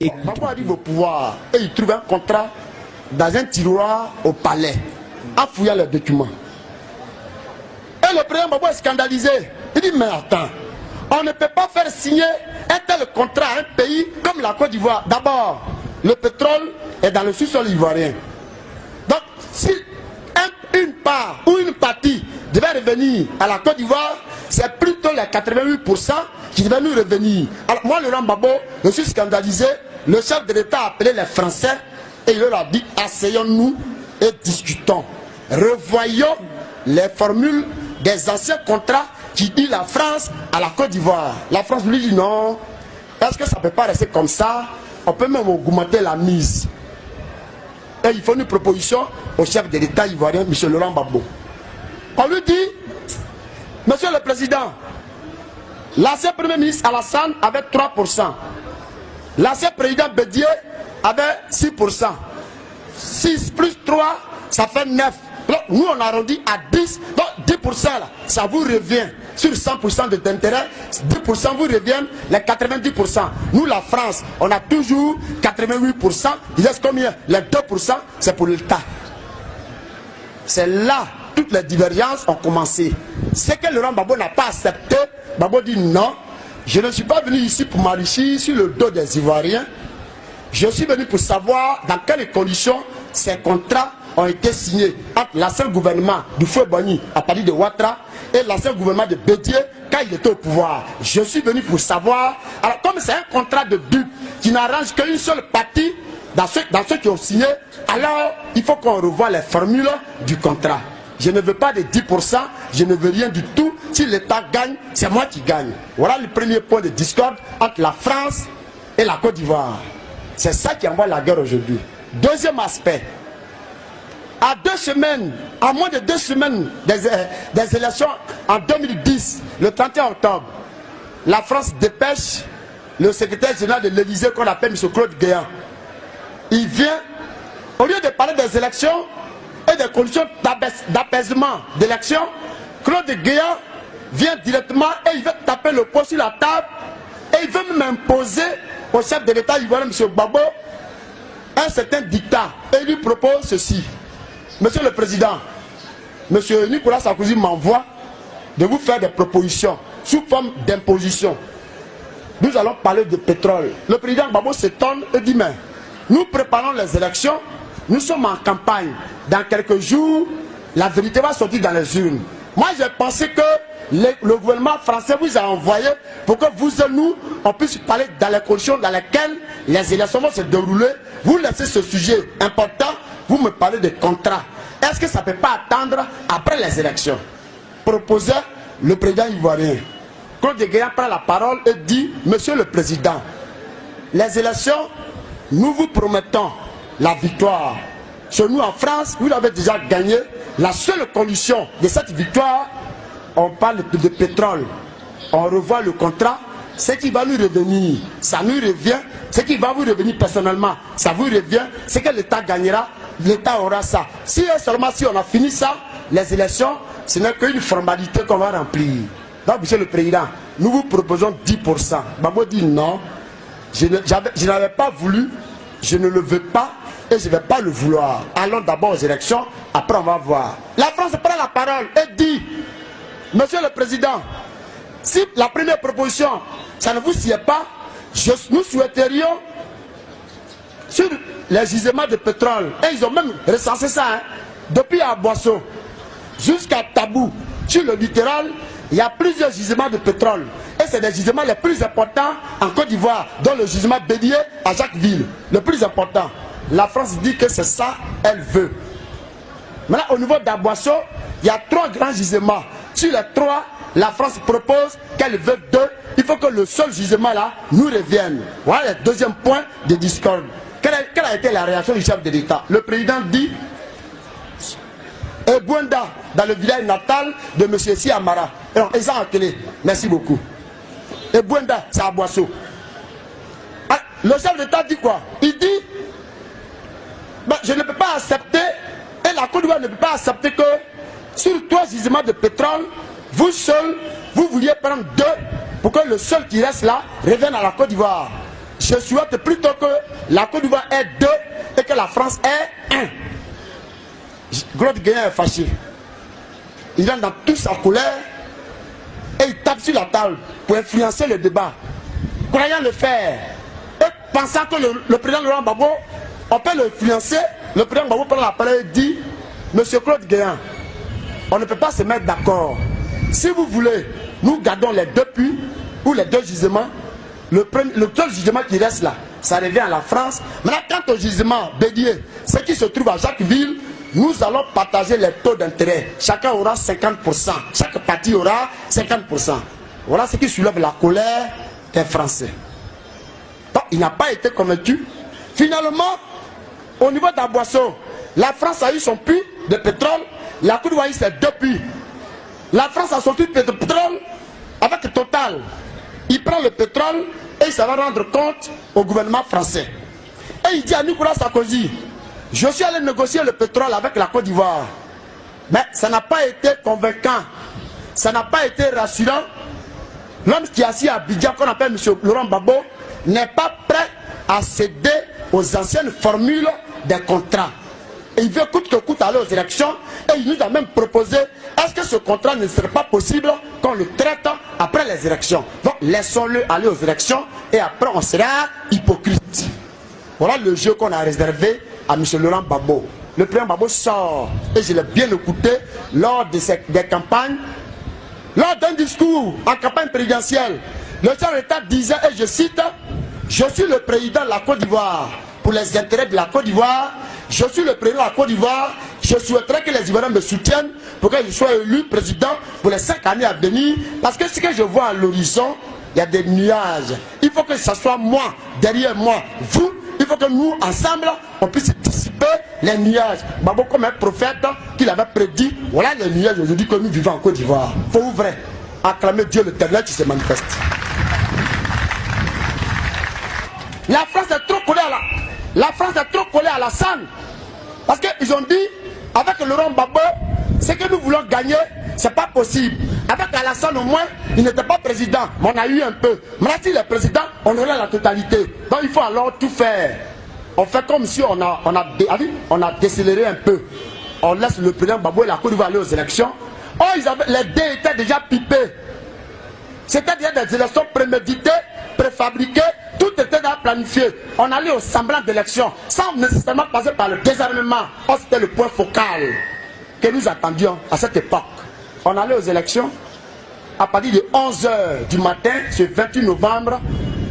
Gbagbo arrive au pouvoir et il trouve un contrat dans un tiroir au palais, en fouillant les documents. Et le président Gbagbo est scandalisé. Il dit, mais attends, on ne peut pas faire signer un tel contrat à un pays comme la Côte d'Ivoire. D'abord, le pétrole est dans le sous-sol ivoirien. Donc, si une part ou une partie devait revenir à la Côte d'Ivoire, c'est plutôt les 88% qui devaient nous revenir. Alors moi, Laurent Gbagbo, je suis scandalisé. Le chef de l'État a appelé les Français et il leur a dit, asseyons-nous et discutons. Revoyons les formules des anciens contrats qui dit la France à la Côte d'Ivoire. La France lui dit non. Est-ce que ça ne peut pas rester comme ça? On peut même augmenter la mise. Et il faut une proposition au chef de l'État ivoirien, M. Laurent Gbagbo. On lui dit, Monsieur le Président, l'ancien Premier ministre Alassane avait 3%. L'ancien président Bédié avait 6%. 6 plus 3, ça fait 9. Donc, nous, on arrondit à 10. Donc, 10%, là, ça vous revient sur 100% d'intérêt. 10% vous revient les 90%. Nous, la France, on a toujours 88%. Il reste combien? Les 2%, c'est pour l'État. C'est là toutes les divergences ont commencé. C'est que Laurent Gbagbo n'a pas accepté. Gbagbo dit non, je ne suis pas venu ici pour m'enrichir sur le dos des Ivoiriens. Je suis venu pour savoir dans quelles conditions ces contrats ont été signés entre l'ancien gouvernement du Feu Boni à partir de Ouattara et l'ancien gouvernement de Bédié quand il était au pouvoir. Je suis venu pour savoir. Alors comme c'est un contrat de but qui n'arrange qu'une seule partie dans ceux qui ont signé, alors il faut qu'on revoie les formules du contrat. Je ne veux pas de 10%, je ne veux rien du tout. Si l'État gagne, c'est moi qui gagne. Voilà le premier point de discorde entre la France et la Côte d'Ivoire. C'est ça qui envoie la guerre aujourd'hui. Deuxième aspect. À moins de 2 semaines des élections en 2010, le 31 octobre, la France dépêche le secrétaire général de l'Élysée qu'on appelle M. Claude Guéant. Il vient, au lieu de parler des élections et des conditions d'apaisement d'élections, Claude Guéant vient directement et il veut taper le poing sur la table et il veut même imposer au chef de l'État ivoirien, M. Gbagbo, un certain dictat. Et il lui propose ceci. Monsieur le Président, M. Nicolas Sarkozy m'envoie de vous faire des propositions sous forme d'imposition. Nous allons parler de pétrole. Le président Gbagbo s'étonne et dit, mais nous préparons les élections, nous sommes en campagne. Dans quelques jours, la vérité va sortir dans les urnes. Moi, j'ai pensé que le gouvernement français vous a envoyé pour que vous et nous, on puisse parler dans les conditions dans lesquelles les élections vont se dérouler. Vous laissez ce sujet important, vous me parlez de contrats. Est-ce que ça ne peut pas attendre après les élections? Proposait le président ivoirien. Claude Guéant prend la parole et dit, Monsieur le Président, les élections, nous vous promettons la victoire. Chez nous en France, vous l'avez déjà gagné. La seule condition de cette victoire, on parle de pétrole. On revoit le contrat. Ce qui va nous revenir, ça nous revient. Ce qui va vous revenir personnellement, ça vous revient. Ce que l'État gagnera, l'État aura ça. Si seulement si on a fini ça, les élections, ce n'est qu'une formalité qu'on va remplir. Donc, Monsieur le Président, nous vous proposons 10%. Gbagbo dit non, je n'avais pas voulu, je ne le veux pas et je ne vais pas le vouloir. Allons d'abord aux élections, après on va voir. La France prend la parole et dit, Monsieur le Président, si la première proposition, ça ne vous sied pas, nous souhaiterions sur les gisements de pétrole, et ils ont même recensé ça, hein, depuis Aboisseau jusqu'à Tabou, sur le littoral, il y a plusieurs gisements de pétrole. Et c'est des gisements les plus importants en Côte d'Ivoire, dont le gisement Bédié à Jacquesville, le plus important. La France dit que c'est ça, elle veut. Maintenant, au niveau d'Aboisseau, il y a 3 grands gisements. Sur les 3, la France propose qu'elle veut 2. Il faut que le seul gisement là nous revienne. Voilà le deuxième point de discorde. Quelle a été la réaction du chef de l'État? Le président dit, Ebouenda, dans le village natal de M. Si Amara. Et ça en télé. Merci beaucoup. Ebouenda, c'est à Boisseau. Le chef d'État dit quoi? Il dit, ben, je ne peux pas accepter, et la Côte d'Ivoire ne peut pas accepter que sur 3 gisements de pétrole, vous seul, vous vouliez prendre 2 pour que le seul qui reste là revienne à la Côte d'Ivoire. je souhaite plutôt que la Côte d'Ivoire est 2 et que la France est 1. Claude Guéant est fâché. Il entre dans toute sa colère et il tape sur la table pour influencer le débat. Croyant le faire et pensant que le président Laurent Gbagbo, on peut l'influencer, le président Gbagbo prend la parole et dit: Monsieur Claude Guéant, on ne peut pas se mettre d'accord. Si vous voulez, nous gardons les 2 puits ou les 2 gisements. Le seul gisement qui reste là, ça revient à la France. Maintenant, quant au gisement Bédier, ce qui se trouve à Jacquesville, nous allons partager les taux d'intérêt. Chacun aura 50%. Chaque parti aura 50%. Voilà ce qui soulève la colère des Français. Donc, il n'a pas été convaincu. Finalement, au niveau d'Aboisseau, la France a eu son puits de pétrole. La Côte d'Ivoire a eu ses 2 puits. La France a son puits de pétrole avec Total. Il prend le pétrole et il va rendre compte au gouvernement français. Et il dit à Nicolas Sarkozy: je suis allé négocier le pétrole avec la Côte d'Ivoire. Mais ça n'a pas été convaincant. Ça n'a pas été rassurant. L'homme qui est assis à Abidjan, qu'on appelle M. Laurent Gbagbo, n'est pas prêt à céder aux anciennes formules des contrats. Et il veut coûte que coûte aller aux élections. Et il nous a même proposé: est-ce que ce contrat ne serait pas possible qu'on le traite après les élections? Donc laissons-le aller aux élections et après on sera hypocrite. Voilà le jeu qu'on a réservé à M. Laurent Gbagbo. Le président Gbagbo sort, et je l'ai bien écouté lors des campagnes, lors d'un discours en campagne présidentielle. Le chef de l'État disait, et je cite: je suis le président de la Côte d'Ivoire pour les intérêts de la Côte d'Ivoire. Je suis le président de la Côte d'Ivoire. Je souhaiterais que les Ivoiriens me soutiennent pour que je sois élu président pour les 5 années à venir. Parce que ce que je vois à l'horizon, il y a des nuages. Il faut que ce soit moi, derrière moi, vous. Il faut que nous, ensemble, on puisse dissiper les nuages. Gbagbo, comme un prophète qu'il avait prédit, voilà les nuages aujourd'hui que nous vivons en Côte d'Ivoire. Faux ou vrai? Acclamez Dieu l'Éternel qui se manifeste. La France est trop collée à la Alassane. Parce qu'ils ont dit, avec Laurent Gbagbo, ce que nous voulons gagner, c'est pas possible. Avec Alassane au moins, il n'était pas président, mais on a eu un peu. Maintenant, s'il est président, on aurait la totalité. Donc il faut alors tout faire. On fait comme si on a décéléré un peu. On laisse le président Gbagbo et la Côte d'Ivoire aller aux élections. Oh, les dés étaient déjà pipés. C'était déjà des élections préméditées, préfabriquées. Tout était déjà planifié. On allait au semblant d'élection, sans nécessairement passer par le désarmement. Oh, c'était le point focal que nous attendions à cette époque. On allait aux élections. À partir de 11 h du matin, ce 28 novembre,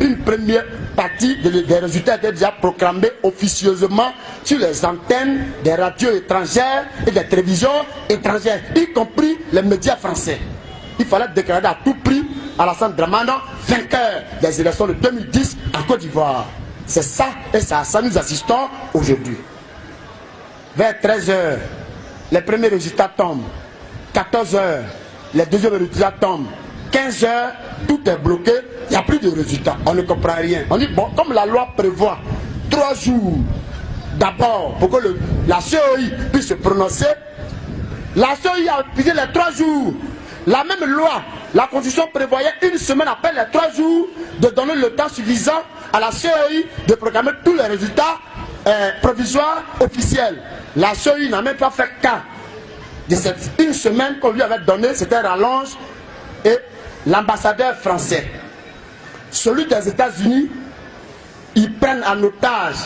une première partie des résultats étaient déjà proclamés officieusement sur les antennes des radios étrangères et des télévisions étrangères, y compris les médias français. Il fallait déclarer à tout prix Alassane Dramane vainqueur des élections de 2010 en Côte d'Ivoire. C'est ça, et c'est à ça nous assistons aujourd'hui. Vers 13 h, les premiers résultats tombent. 14 h, les deuxièmes résultats tombent. 15 h, tout est bloqué, il n'y a plus de résultats. On ne comprend rien. On dit, bon, comme la loi prévoit 3 jours d'abord pour que la CEI puisse se prononcer, la CEI a utilisé les 3 jours. La même loi, la Constitution prévoyait une semaine après les 3 jours de donner le temps suffisant à la CEI de proclamer tous les résultats provisoires officiels. La CEI n'a même pas fait cas de cette une semaine qu'on lui avait donnée, c'était rallonge, et l'ambassadeur français, celui des États-Unis, ils prennent en otage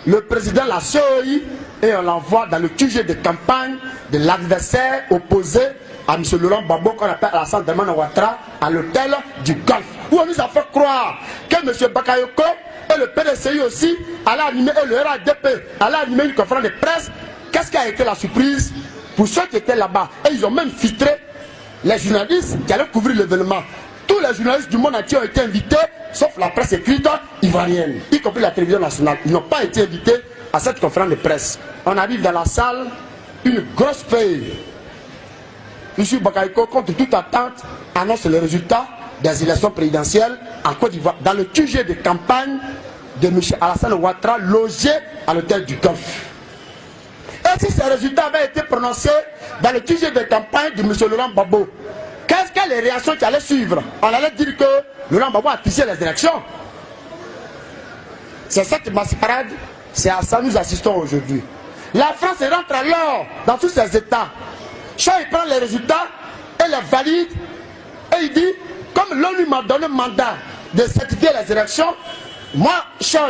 le président de la CEI et on l'envoie dans le QG de campagne de l'adversaire opposé à M. Laurent Gbagbo, qu'on appelle Alassane Dramane Ouattara, à l'hôtel du Golfe, où on nous a fait croire que M. Bakayoko et le PDCI aussi allaient animer, et le RADP allaient animer une conférence de presse. Qu'est-ce qui a été la surprise pour ceux qui étaient là-bas? Et ils ont même filtré les journalistes qui allaient couvrir l'événement. Tous les journalistes du monde entier ont été invités, sauf la presse écrite ivoirienne, y compris la télévision nationale. Ils n'ont pas été invités à cette conférence de presse. On arrive dans la salle, une grosse feuille. M. Bakayoko, contre toute attente, annonce les résultats des élections présidentielles en Côte d'Ivoire, dans le QG de campagne de M. Alassane Ouattara, logé à l'hôtel du Golfe. Et si ces résultats avaient été prononcés dans le QG de campagne de M. Laurent Gbagbo, quelles sont les réactions qui allaient suivre? On allait dire que Laurent Gbagbo a triché les élections. C'est cette mascarade, c'est à ça que nous assistons aujourd'hui. La France rentre alors dans tous ses états. Choi il prend les résultats et les valide et il dit, comme l'ONU m'a donné le mandat de certifier les élections, moi, Choi,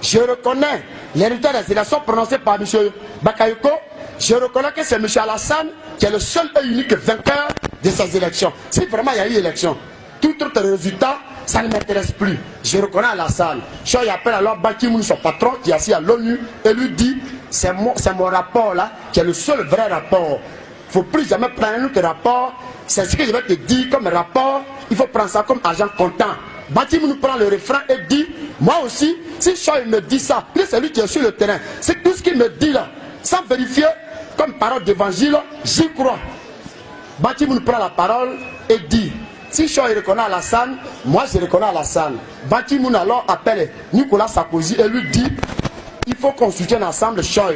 je reconnais les résultats des élections prononcés par M. Bakayoko. Je reconnais que c'est M. Alassane qui est le seul et unique vainqueur de ces élections. Si vraiment il y a eu élection, tout autre résultat, ça ne m'intéresse plus. Je reconnais Alassane. Choi appelle alors Ban Ki-moon, son patron, qui est assis à l'ONU, et lui dit, c'est mon rapport là, qui est le seul vrai rapport. Il ne faut plus jamais prendre un autre rapport. C'est ce que je vais te dire comme rapport. Il faut prendre ça comme argent comptant. Ban Ki-moon prend le refrain et dit, moi aussi, si Choi me dit ça, c'est lui qui est sur le terrain. C'est tout ce qu'il me dit là, sans vérifier, comme parole d'évangile, j'y crois. Ban Ki-moon prend la parole et dit, si Choi reconnaît Alassane, moi je reconnais Alassane. Ban Ki-moon alors appelle Nicolas Sarkozy et lui dit, il faut qu'on soutienne ensemble Choi.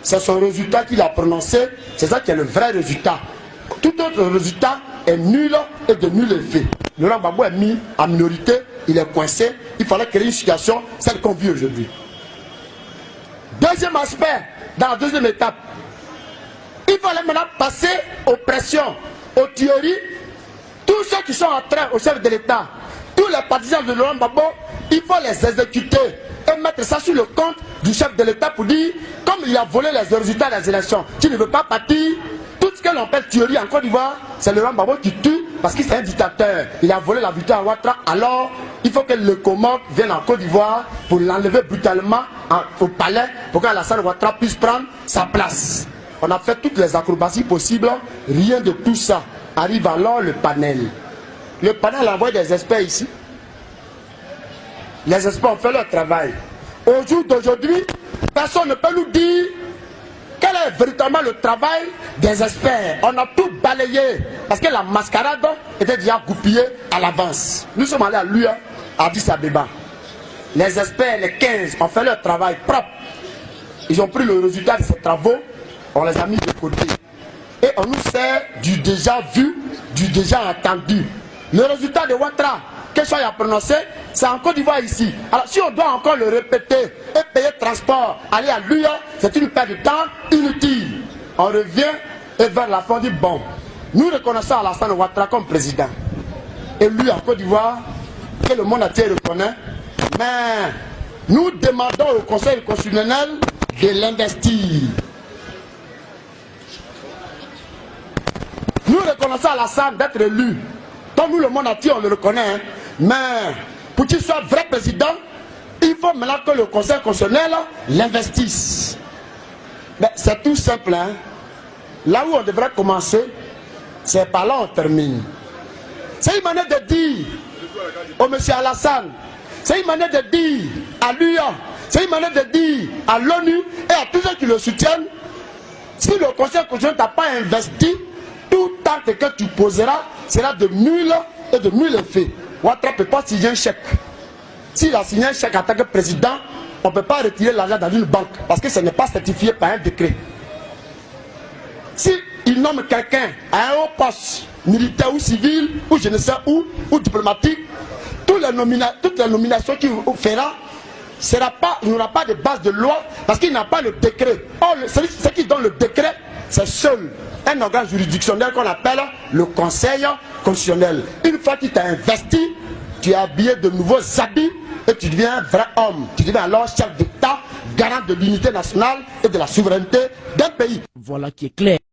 C'est son résultat qu'il a prononcé, c'est ça qui est le vrai résultat. Tout autre résultat est nul et de nul effet. Laurent Gbagbo est mis en minorité, il est coincé, il fallait créer une situation, celle qu'on vit aujourd'hui. Deuxième aspect, dans la deuxième étape, il fallait maintenant passer aux pressions, aux tueries. Tous ceux qui sont en train au chef de l'État, tous les partisans de Laurent Gbagbo, il faut les exécuter et mettre ça sur le compte du chef de l'État pour dire, comme il a volé les résultats des élections, tu ne veux pas partir. Tout ce que l'on appelle tuerie en Côte d'Ivoire, c'est Laurent Gbagbo qui tue parce qu'il est un dictateur. Il a volé la victoire à Ouattara. Alors, il faut que le Comore vienne en Côte d'Ivoire pour l'enlever brutalement au palais pour qu'Alassane Ouattara puisse prendre sa place. On a fait toutes les acrobaties possibles. Rien de tout ça. Arrive alors le panel. Le panel envoie des experts ici. Les experts ont fait leur travail. Au jour d'aujourd'hui, personne ne peut nous dire quel est véritablement le travail des experts. On a tout balayé parce que la mascarade était déjà goupillée à l'avance. Nous sommes allés à l'UA, à Addis Abeba. Les experts, les 15, ont fait leur travail propre. Ils ont pris le résultat de ces travaux, on les a mis de côté. Et on nous sert du déjà vu, du déjà entendu. Le résultat de Ouattara, que Choi a prononcé, c'est en Côte d'Ivoire ici. Alors si on doit encore le répéter et payer transport, aller à l'UA, c'est une perte de temps inutile. On revient et vers la fin on dit bon, nous reconnaissons Alassane Ouattara comme président. Élu en Côte d'Ivoire, que le monde entier reconnaît, mais nous demandons au Conseil constitutionnel de l'investir. Nous reconnaissons Alassane d'être élu. Comme nous, le monde entier, on le reconnaît. Hein. Mais pour qu'il soit vrai président, il faut maintenant que le Conseil constitutionnel l'investisse. C'est tout simple. Hein. Là où on devrait commencer, c'est par là on termine. C'est une manière de dire au monsieur Alassane, c'est une manière de dire à l'UA, c'est une manière de dire à l'ONU et à tous ceux qui le soutiennent, si le Conseil constitutionnel n'a pas investi, tout acte que tu poseras sera de nul et de nul effet. Ouattara ne peut pas signer un chèque. S'il a signé un chèque en tant que président, on ne peut pas retirer l'argent dans une banque parce que ce n'est pas certifié par un décret. S'il nomme quelqu'un à un haut poste, militaire ou civil, ou je ne sais où, ou diplomatique, toutes les nominations qu'il fera, il n'aura pas de base de loi parce qu'il n'a pas le décret. Or, ce qui donne le décret, c'est seul un organe juridictionnel qu'on appelle le Conseil constitutionnel. Une fois qu'il t'a investi, tu es habillé de nouveaux habits et tu deviens un vrai homme. Tu deviens alors chef d'État, garant de l'unité nationale et de la souveraineté d'un pays. Voilà qui est clair.